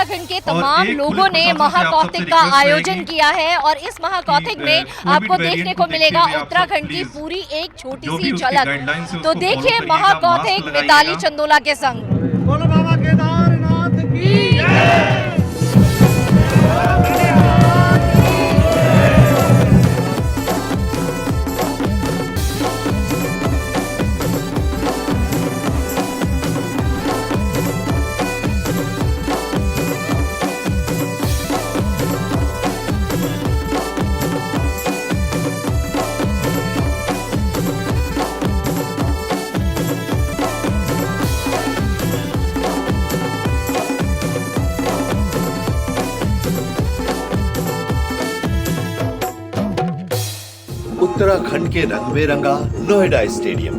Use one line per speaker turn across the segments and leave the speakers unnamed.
उत्तराखंड के तमाम लोगों ने महाकौतिक का आयोजन किया है और इस महाकौतिक में आपको देखने को मिलेगा उत्तराखंड की पूरी एक छोटी सी झलक। तो देखिए महाकौतिक मिताली चंदोला के संग।
बोलो बाबा केदारनाथ की जय।
उत्तराखंड के रंग में रंगा नोएडा स्टेडियम।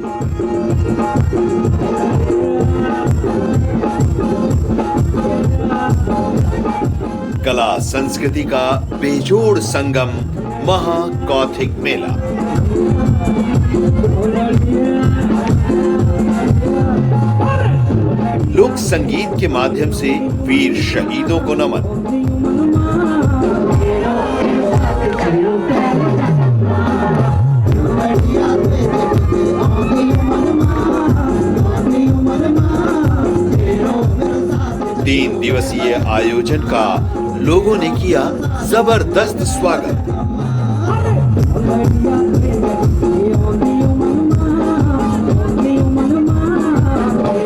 कला संस्कृति का बेजोड़ संगम महाकौतिक मेला। लोक संगीत के माध्यम से वीर शहीदों को नमन। तीन दिवसीय आयोजन का लोगों ने किया जबरदस्त स्वागत।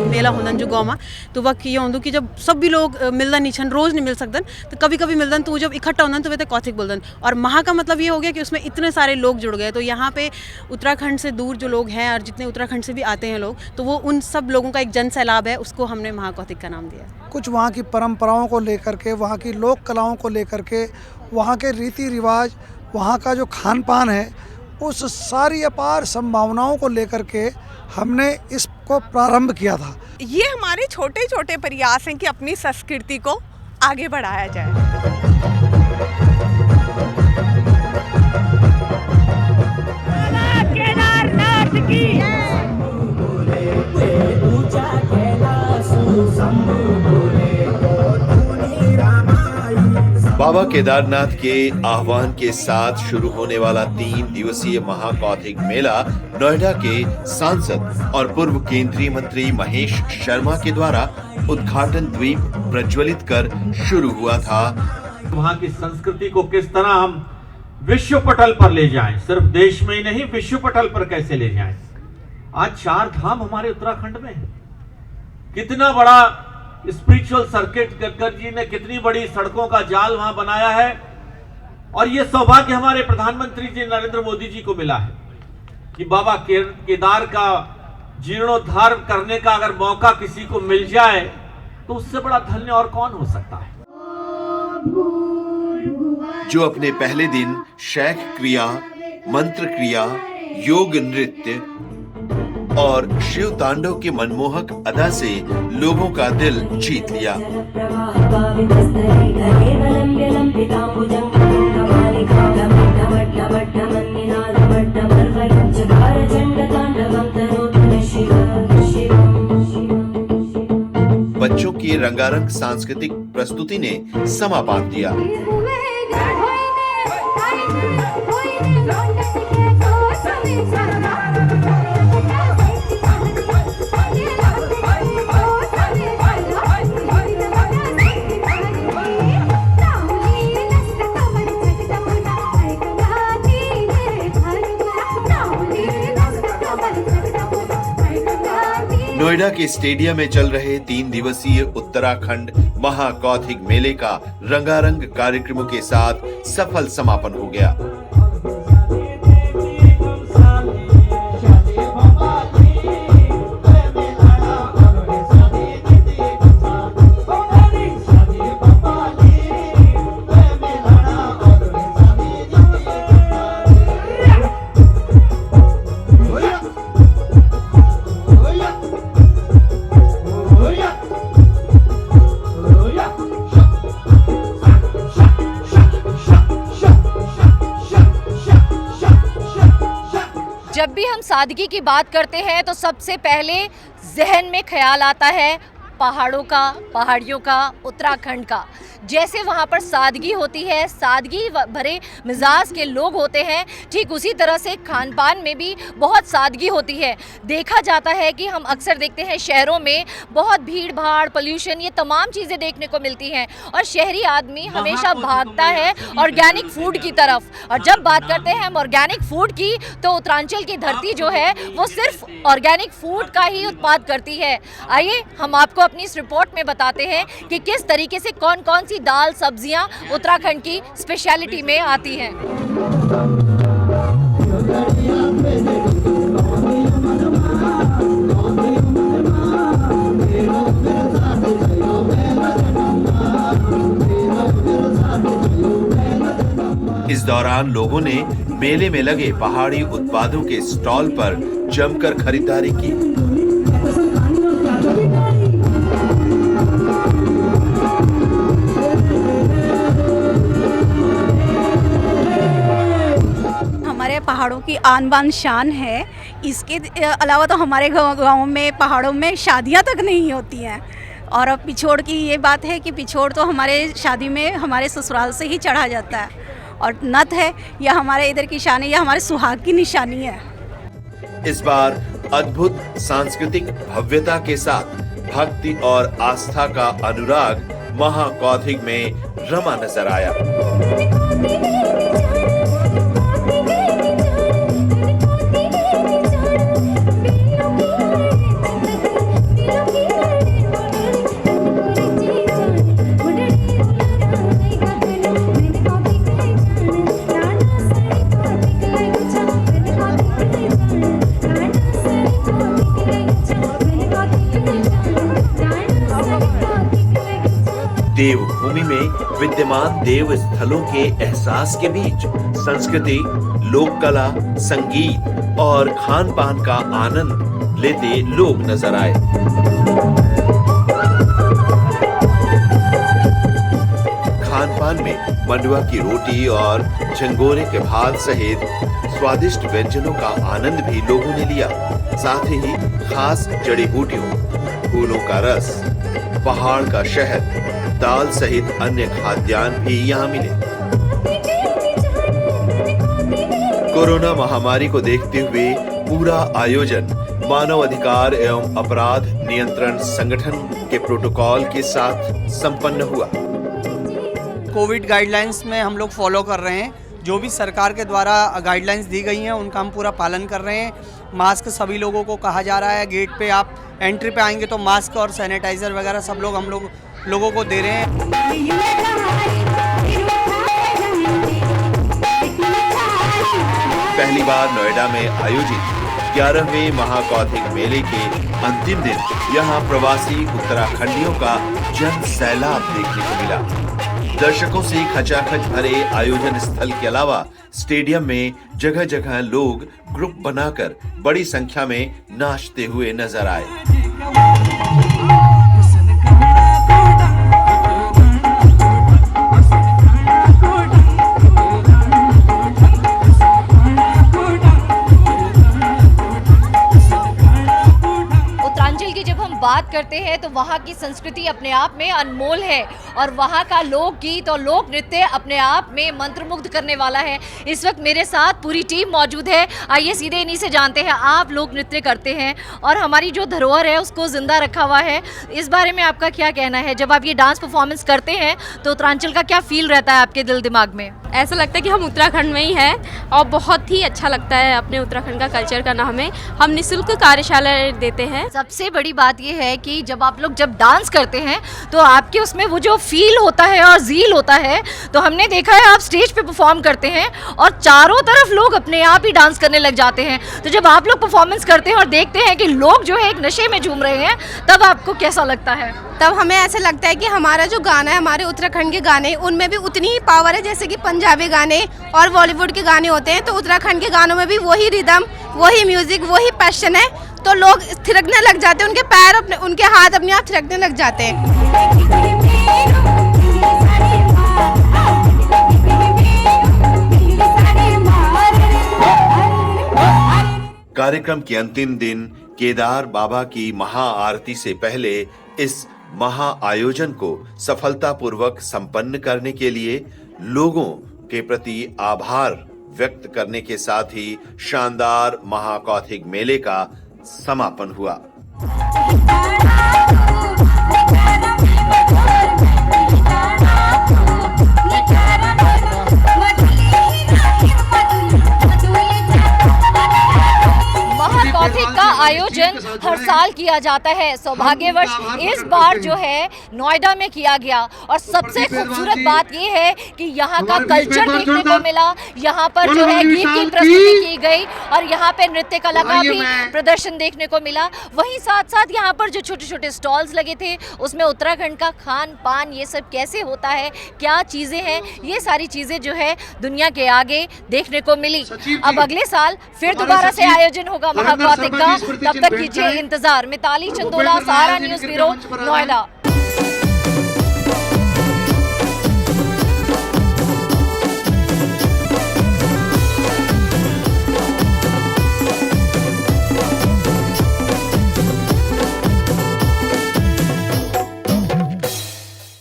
मेला होंदन जो गाँव में तो वह ये होंदो कि जब सब भी लोग मिलदन नहीं छन, रोज नहीं मिल सकदन, तो कभी कभी मिलदन, तो जब इकट्ठा होंदन तो वे कौतिक बोलदन। और महा का मतलब ये हो गया कि उसमें इतने सारे लोग जुड़ गए। तो यहाँ पे उत्तराखंड से दूर जो लोग हैं और जितने उत्तराखंड से भी आते हैं लोग, तो वो उन सब लोगों का एक जन सैलाब है, उसको हमने महाकौतिक का नाम दिया।
कुछ वहाँ की परंपराओं को लेकर के, वहाँ की लोक कलाओं को लेकर के, वहाँ के रीति रिवाज, वहाँ का जो खान पान है, उस सारी अपार संभावनाओं को लेकर के हमने इसको प्रारंभ किया था।
ये हमारे छोटे छोटे प्रयास हैं कि अपनी संस्कृति को आगे बढ़ाया जाए। केदारनाथ की
बाबा केदारनाथ के आह्वान के साथ शुरू होने वाला 3 दिवसीय महाकौतिक मेला नोएडा के सांसद और पूर्व केंद्रीय मंत्री महेश शर्मा के द्वारा उद्घाटन द्वीप प्रज्वलित कर शुरू हुआ था।
वहाँ की संस्कृति को किस तरह हम विश्व पटल पर ले जाएं, सिर्फ देश में ही नहीं विश्व पटल पर कैसे ले जाएं। आज 4 धाम हमारे उत्तराखंड में है। कितना बड़ा स्पिरिचुअल सर्किट गडकरी जी ने कितनी बड़ी सड़कों का जाल वहां बनाया है। और ये सौभाग्य हमारे प्रधानमंत्री जी नरेंद्र मोदी जी को मिला है कि बाबा केदार का जीर्णोद्धार करने का अगर मौका किसी को मिल जाए तो उससे बड़ा धन्य और कौन हो सकता है।
जो अपने पहले दिन शैख क्रिया, मंत्र क्रिया, योग नृत्य और शिव तांडव के मनमोहक अदा से लोगों का दिल जीत लिया। बच्चों की रंगारंग सांस्कृतिक प्रस्तुति ने समा बांध दिया। नोएडा के स्टेडियम में चल रहे 3 दिवसीय उत्तराखंड महाकौतिक मेले का रंगारंग कार्यक्रमों के साथ सफल समापन हो गया।
जब भी हम सादगी की बात करते हैं तो सबसे पहले जहन में ख्याल आता है पहाड़ों का, पहाड़ियों का, उत्तराखंड का। जैसे वहाँ पर सादगी होती है, सादगी भरे मिजाज के लोग होते हैं, ठीक उसी तरह से खान पान में भी बहुत सादगी होती है। देखा जाता है कि हम अक्सर देखते हैं शहरों में बहुत भीड़ भाड़, पोल्यूशन, ये तमाम चीज़ें देखने को मिलती हैं और शहरी आदमी हमेशा भागता है ऑर्गेनिक फूड की तरफ। और जब बात करते हैं हम ऑर्गेनिक फूड की, तो उत्तरांचल की धरती जो है वो सिर्फ ऑर्गेनिक फूड का ही उत्पाद करती है। आइए हम आपको अपनी इस रिपोर्ट में बताते हैं कि किस तरीके से कौन कौन सी दाल, सब्जियां उत्तराखंड की स्पेशलिटी में आती हैं।
इस दौरान लोगों ने मेले में लगे पहाड़ी उत्पादों के स्टॉल पर जमकर खरीदारी की।
हमारे पहाड़ों की आन बान शान है। इसके अलावा तो हमारे गाँव में, पहाड़ों में शादियां तक नहीं होती हैं। और अब पिछोड़ की ये बात है कि पिछोड़ तो हमारे शादी में हमारे ससुराल से ही चढ़ा जाता है। और नथ है, यह हमारे इधर की शान है, यह हमारे सुहाग की निशानी है।
इस बार अद्भुत सांस्कृतिक भव्यता के साथ भक्ति और आस्था का अनुराग महाकौथिग में रमा नजर आया। देवभूमि में विद्यमान देव स्थलों के एहसास के बीच संस्कृति, लोक कला, संगीत और खान पान का आनंद लेते लोग नजर आए। खान पान में मंडुआ की रोटी और झंगोरे के भात सहित स्वादिष्ट व्यंजनों का आनंद भी लोगों ने लिया। साथ ही खास जड़ी बूटियों, फूलों का रस, पहाड़ का शहद, दाल सहित अन्य खाद्यान्न भी यहाँ मिले। कोरोना महामारी को देखते हुए पूरा आयोजन मानव अधिकार एवं अपराध नियंत्रण संगठन के प्रोटोकॉल के साथ संपन्न हुआ।
कोविड गाइडलाइंस में हम लोग फॉलो कर रहे हैं। जो भी सरकार के द्वारा गाइडलाइंस दी गई हैं उनका हम पूरा पालन कर रहे हैं। मास्क सभी लोगों को कहा जा रहा है। गेट पे आप एंट्री पे आएंगे तो मास्क और सैनिटाइजर वगैरह सब लोग हम लोगों को दे रहे हैं।
पहली बार नोएडा में आयोजित 11वें महाकौथिग मेले के अंतिम दिन यहाँ प्रवासी उत्तराखंडियों का जन सैलाब देखने को मिला। दर्शकों से खचाखच भरे आयोजन स्थल के अलावा स्टेडियम में जगह जगह लोग ग्रुप बनाकर बड़ी संख्या में नाचते हुए नजर आए।
बात करते हैं तो वहाँ की संस्कृति अपने आप में अनमोल है और वहाँ का लोकगीत और लोक नृत्य अपने आप में मंत्रमुग्ध करने वाला है। इस वक्त मेरे साथ पूरी टीम मौजूद है। आइए सीधे इन्हीं से जानते हैं, आप लोक नृत्य करते हैं और हमारी जो धरोहर है उसको जिंदा रखा हुआ है, इस बारे में आपका क्या कहना है? जब आप ये डांस परफॉर्मेंस करते हैं तो उत्तरांचल का क्या फील रहता है आपके दिल दिमाग में?
ऐसा लगता है कि हम उत्तराखंड में ही हैं और बहुत ही अच्छा लगता है अपने उत्तराखंड का कल्चर करना। हम निःशुल्क कार्यशाला देते हैं।
सबसे बड़ी बात ये है कि जब आप लोग डांस करते हैं तो आपके उसमें वो जो फील होता है और ज़ील होता है, तो हमने देखा है आप स्टेज पे परफॉर्म करते हैं और चारों तरफ लोग अपने आप ही डांस करने लग जाते हैं। तो जब आप लोग परफॉर्मेंस करते हैं और देखते हैं कि लोग जो है एक नशे में झूम रहे हैं, तब आपको कैसा लगता है?
तब हमें ऐसा लगता है कि हमारा जो गाना है, हमारे उत्तराखंड के गाने, उनमें भी उतनी ही पावर है जैसे कि पंजाबी गाने और बॉलीवुड के गाने होते हैं। तो उत्तराखंड के गानों में भी वही रिदम, वही म्यूजिक, वही पैशन है। तो लोग थिरकने लग जाते हैं, उनके पैर उनके हाथ अपने आप थिरकने लग जाते हैं।
कार्यक्रम के अंतिम दिन केदार बाबा की महाआरती से पहले इस महाआयोजन को सफलतापूर्वक संपन्न करने के लिए लोगों के प्रति आभार व्यक्त करने के साथ ही शानदार महाकौथिग मेले का समापन हुआ।
महाकौथिग का आयोजन हर साल किया जाता है। सौभाग्यवश इस बार जो है नोएडा में किया गया और सबसे खूबसूरत बात ये है कि यहाँ का कल्चर देखने को मिला। यहाँ पर जो है गीत की प्रस्तुति की गई और यहाँ पे नृत्य कला का भी प्रदर्शन देखने को मिला। वहीं साथ साथ यहाँ पर जो छोटे छोटे स्टॉल्स लगे थे उसमें उत्तराखंड का खान पान ये सब कैसे होता है, क्या चीज़ें हैं, ये सारी चीज़ें जो है दुनिया के आगे देखने को मिली। अब अगले साल फिर दोबारा से आयोजन होगा महाकौथिग का, तब तक कीजिए इंतजार। मिताली चंदोला, सहारा न्यूज़ ब्यूरो, नोएडा।